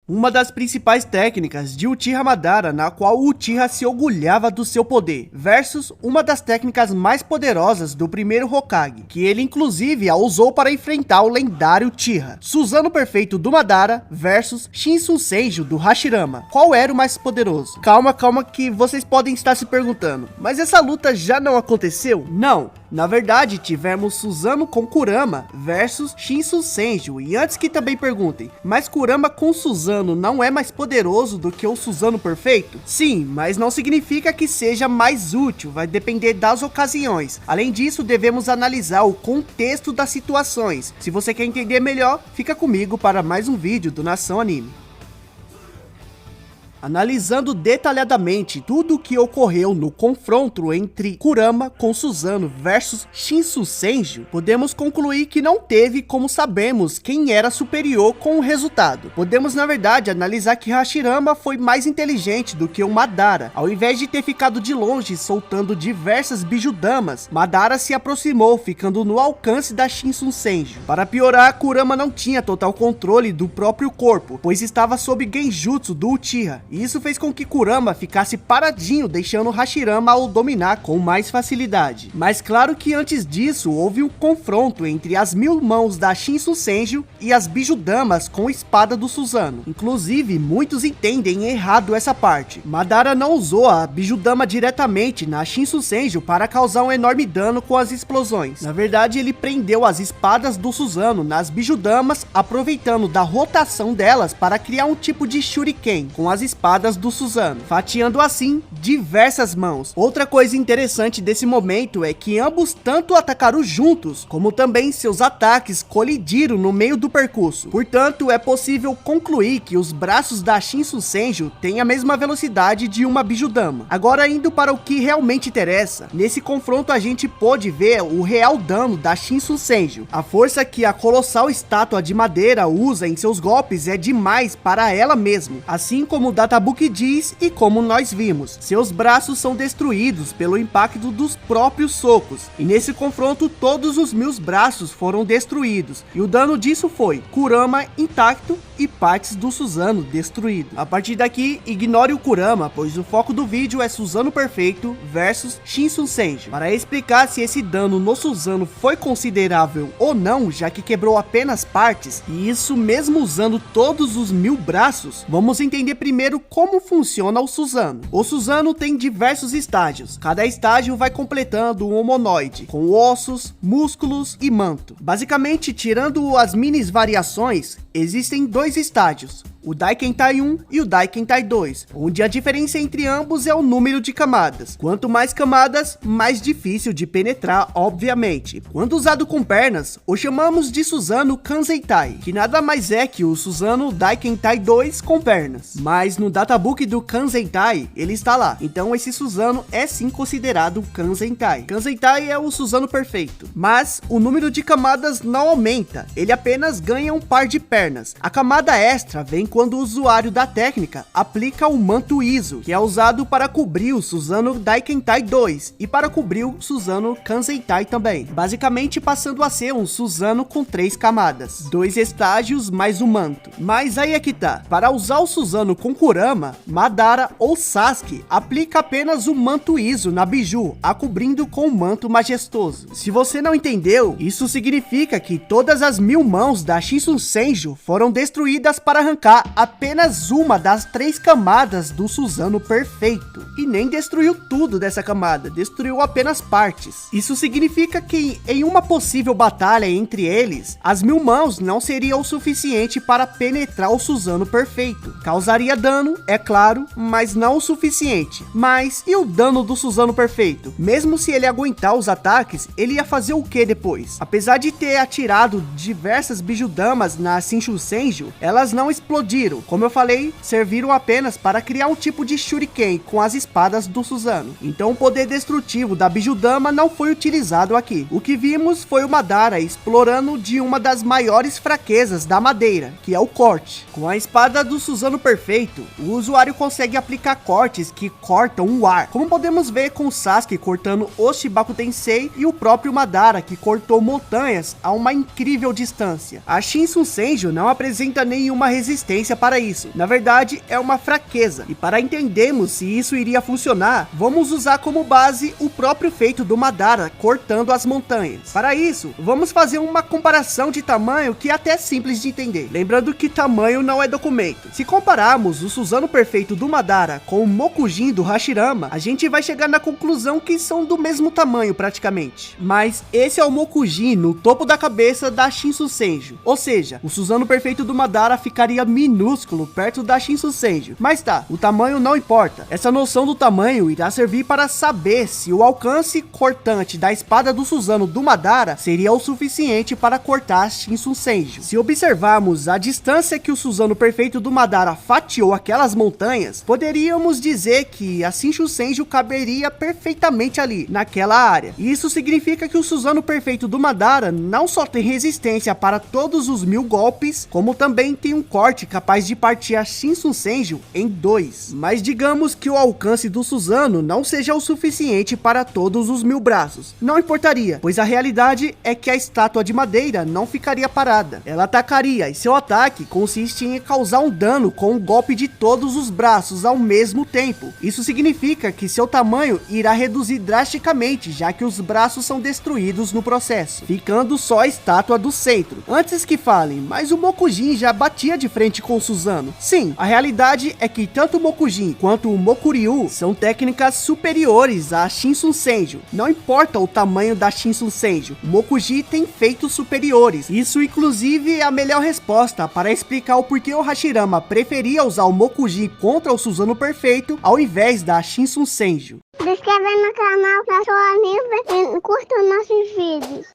uma das principais técnicas de Uchiha Madara, na qual o Uchiha se orgulhava do seu poder, versus uma das técnicas mais poderosas do primeiro Hokage, que ele inclusive a usou para enfrentar o lendário Uchiha. Susanoo perfeito do Madara versus Shinsun Senju do Hashirama. Qual era o mais poderoso? Calma que vocês podem estar se perguntando, mas essa luta já não aconteceu? Não. Na verdade, tivemos Susanoo com Kurama versus Shinsun Senju. E antes que também perguntem, mas Kurama com Susanoo não é mais poderoso do que o Susanoo perfeito? Sim, mas não significa que seja mais útil, vai depender das ocasiões. Além disso, devemos analisar o contexto das situações. Se você quer entender melhor, fica comigo para mais um vídeo do Nação Anime. Analisando detalhadamente tudo o que ocorreu no confronto entre Kurama com Susanoo versus Shinsun Senju, podemos concluir que não teve como sabermos quem era superior com o resultado. Podemos na verdade analisar que Hashirama foi mais inteligente do que o Madara. Ao invés de ter ficado de longe soltando diversas bijudamas, Madara se aproximou, ficando no alcance da Shinsun Senju. Para piorar, Kurama não tinha total controle do próprio corpo, pois estava sob genjutsu do Uchiha. Isso fez com que Kurama ficasse paradinho, deixando Hashirama o dominar com mais facilidade. Mas claro que antes disso, houve um confronto entre as 1000 mãos da Shinsun Senju e as bijudamas com a espada do Susanoo. Inclusive, muitos entendem errado essa parte. Madara não usou a bijudama diretamente na Shinsun Senju para causar um enorme dano com as explosões. Na verdade, ele prendeu as espadas do Susanoo nas bijudamas, aproveitando da rotação delas para criar um tipo de shuriken com as espadas do Susanoo, fatiando assim diversas mãos. Outra coisa interessante desse momento é que ambos tanto atacaram juntos, como também seus ataques colidiram no meio do percurso. Portanto, é possível concluir que os braços da Shinsun Senju têm a mesma velocidade de uma bijudama. Agora, indo para o que realmente interessa, nesse confronto a gente pôde ver o real dano da Shinsun Senju. A força que a colossal estátua de madeira usa em seus golpes é demais para ela mesma, assim como o Databuki diz e como nós vimos. Seus braços são destruídos pelo impacto dos próprios socos, e nesse confronto todos os 1000 braços foram destruídos, e o dano disso foi Kurama intacto e partes do Susanoo destruído. A partir daqui, ignore o Kurama, pois o foco do vídeo é Susanoo perfeito versus Shinsun Senju. Para explicar se esse dano no Susanoo foi considerável ou não, já que quebrou apenas partes, e isso mesmo usando todos os 1000 braços, vamos entender primeiro como funciona o Susanoo. O Susanoo tem diversos estágios, cada estágio vai completando um monoide, com ossos, músculos e manto. Basicamente, tirando as mini variações, existem dois estágios, o Daikentai 1 e o Daikentai 2, onde a diferença entre ambos é o número de camadas. Quanto mais camadas, mais difícil de penetrar, obviamente. Quando usado com pernas, o chamamos de Susanoo Kanzentai, que nada mais é que o Susanoo Daikentai 2 com pernas. Mas no databook do Kanzentai, ele está lá. Então esse Susanoo é sim considerado Kanzentai. Kanzentai é o Susanoo perfeito, mas o número de camadas não aumenta, ele apenas ganha um par de pernas. A camada extra vem quando o usuário da técnica aplica o manto Izo, que é usado para cobrir o Susanoo Daikentai 2 e para cobrir o Susanoo Kanzentai também, basicamente passando a ser um Susanoo com 3 camadas, 2 estágios mais o manto. Mas aí é que tá, para usar o Susanoo com Kurama, Madara ou Sasuke aplica apenas o manto Izo na Biju, a cobrindo com o manto majestoso. Se você não entendeu, isso significa que todas as 1000 mãos da Shinsun Senju foram destruídas para arrancar apenas uma das 3 camadas do Susanoo perfeito, e nem destruiu tudo dessa camada, destruiu apenas partes. Isso significa que em uma possível batalha entre eles, as 1000 mãos não seriam o suficiente para penetrar o Susanoo perfeito. Causaria dano, é claro, mas não o suficiente. Mas e o dano do Susanoo perfeito? Mesmo se ele aguentar os ataques, ele ia fazer o que depois? Apesar de ter atirado diversas bijudamas na Shinsun Senju, elas não explodiram. Como eu falei, serviram apenas para criar um tipo de shuriken com as espadas do Susanoo. Então o poder destrutivo da bijudama não foi utilizado aqui. O que vimos foi o Madara explorando de uma das maiores fraquezas da madeira, que é o corte. Com a espada do Susanoo perfeito, o usuário consegue aplicar cortes que cortam o ar, como podemos ver com o Sasuke cortando o Shibaku Tensei e o próprio Madara que cortou montanhas a uma incrível distância. A Shinsun Senju não apresenta nenhuma resistência resistência para isso. Na verdade, é uma fraqueza. E para entendermos se isso iria funcionar, vamos usar como base o próprio feito do Madara cortando as montanhas. Para isso, vamos fazer uma comparação de tamanho que é até simples de entender. Lembrando que tamanho não é documento. Se compararmos o Susanoo perfeito do Madara com o Mokujin do Hashirama, a gente vai chegar na conclusão que são do mesmo tamanho praticamente. Mas esse é o Mokujin no topo da cabeça da Shinsusenju. Ou seja, o Susanoo perfeito do Madara ficaria minúsculo perto da Shinsusenju. Mas tá, o tamanho não importa. Essa noção do tamanho irá servir para saber se o alcance cortante da espada do Susanoo do Madara seria o suficiente para cortar a Shinsusenju. Se observarmos a distância que o Susanoo perfeito do Madara fatiou aquelas montanhas, poderíamos dizer que a Shinsusenju caberia perfeitamente ali, naquela área. E isso significa que o Susanoo perfeito do Madara não só tem resistência para todos os 1000 golpes, como também tem um corte capaz de partir a Shinsusenju em 2. Mas digamos que o alcance do Susanoo não seja o suficiente para todos os 1000 braços. Não importaria, pois a realidade é que a estátua de madeira não ficaria parada. Ela atacaria e seu ataque consiste em causar um dano com o golpe de todos os braços ao mesmo tempo. Isso significa que seu tamanho irá reduzir drasticamente, já que os braços são destruídos no processo, ficando só a estátua do centro. Antes que falem, mas o Mokujin já batia de frente com o Susanoo. Sim, a realidade é que tanto o Mokujin quanto o Mokuryu são técnicas superiores à Shinsusenju. Não importa o tamanho da Shinsusenju, o Mokujin tem feitos superiores. Isso inclusive é a melhor resposta para explicar o porquê o Hashirama preferia usar o Mokujin contra o Susanoo perfeito ao invés da Shinsusenju. Se inscreve no canal, pra sua amiga e curta nossos vídeos.